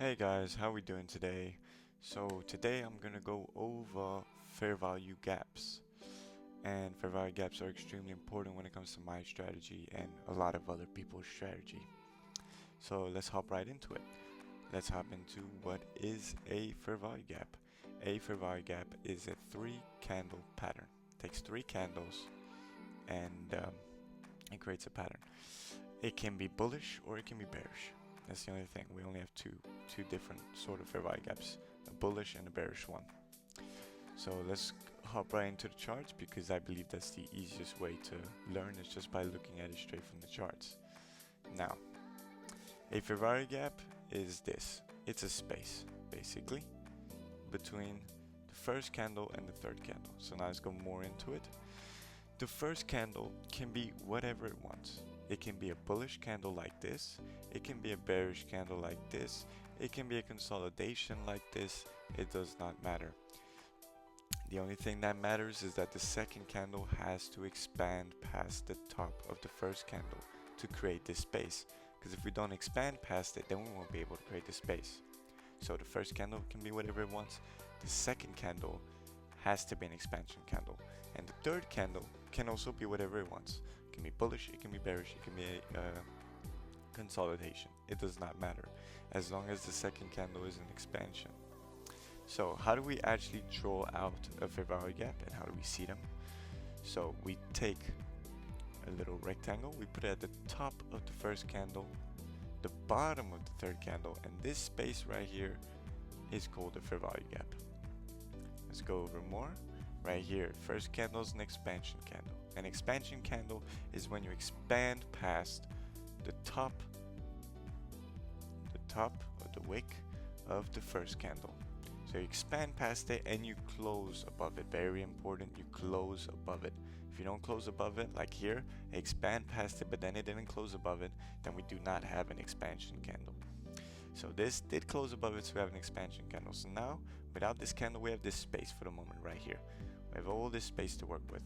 Hey guys, how we doing today? So today I'm gonna go over fair value gaps. And fair value gaps are extremely important when it comes to my strategy and a lot of other people's strategy. So let's hop right into it. Let's hop into what is a fair value gap. A fair value gap is a 3 candle pattern. It takes 3 candles and it creates a pattern. It can be bullish or it can be bearish. That's the only thing. We only have two different sort of fair value gaps, a bullish and a bearish one. So let's hop right into the charts because I believe that's the easiest way to learn is just by looking at it straight from the charts. Now, a fair value gap is this. It's a space, basically, between the first candle and the third candle. So now let's go more into it. The first candle can be whatever it wants. It can be a bullish candle like this, it can be a bearish candle like this, it can be a consolidation like this, it does not matter. The only thing that matters is that the second candle has to expand past the top of the first candle to create this space, because if we don't expand past it, then we won't be able to create the space. So the first candle can be whatever it wants, the second candle has to be an expansion candle, and the third candle can also be whatever it wants. It can be bullish, it can be bearish, it can be a consolidation. It does not matter as long as the second candle is an expansion. So how do we actually draw out a fair value gap and how do we see them? So we take a little rectangle, we put it at the top of the first candle, the bottom of the third candle, and this space right here is called a fair value gap. Let's go over more. Right here, first candle is an expansion candle. An expansion candle is when you expand past the top of the wick of the first candle. So you expand past it and you close above it. Very important, you close above it. If you don't close above it, like here, expand past it, but then it didn't close above it, then we do not have an expansion candle. So this did close above it, so we have an expansion candle. So now, without this candle, we have this space for the moment right here. We have all this space to work with.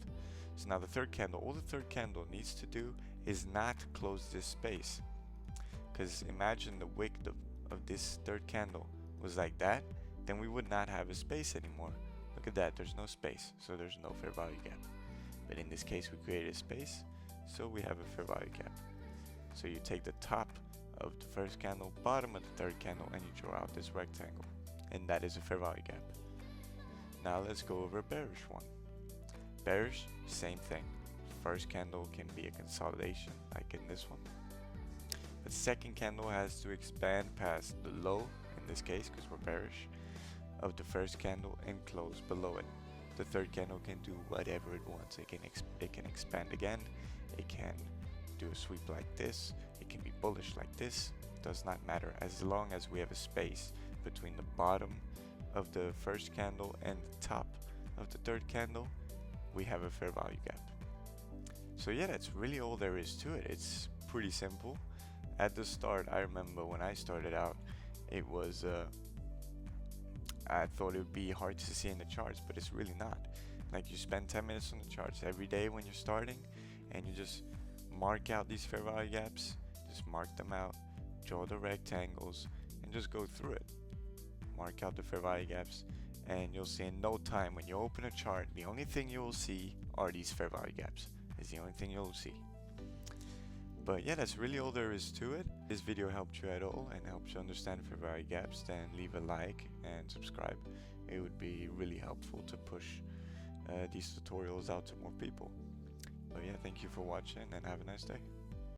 So now the third candle, all the third candle needs to do is not close this space. Because imagine the wick of this third candle was like that, then we would not have a space anymore. Look at that, there's no space, so there's no fair value gap. But in this case, we created a space, so we have a fair value gap. So you take the top of the first candle, bottom of the third candle, and you draw out this rectangle. And that is a fair value gap. Now let's go over a bearish one. Bearish, same thing. First candle can be a consolidation, like in this one. The second candle has to expand past the low, in this case, because we're bearish, of the first candle and close below it. The third candle can do whatever it wants. It can expand again. It can do a sweep like this. It can be bullish like this. It does not matter as long as we have a space between the bottom of the first candle and the top of the third candle. We have a fair value gap. So yeah, that's really all there is to it. It's pretty simple. At the start, I remember when I started out, it was I thought it would be hard to see in the charts, but it's really not. Like, you spend 10 minutes on the charts every day when you're starting, and you just mark out these fair value gaps, just mark them out, draw the rectangles, and just go through it. Mark out the fair value gaps, and you'll see in no time when you open a chart, the only thing you will see are these fair value gaps. It's the only thing you'll see. But yeah, that's really all there is to it. If this video helped you at all and helped you understand fair value gaps, then leave a like and subscribe. It would be really helpful to push these tutorials out to more people. But yeah, thank you for watching and have a nice day.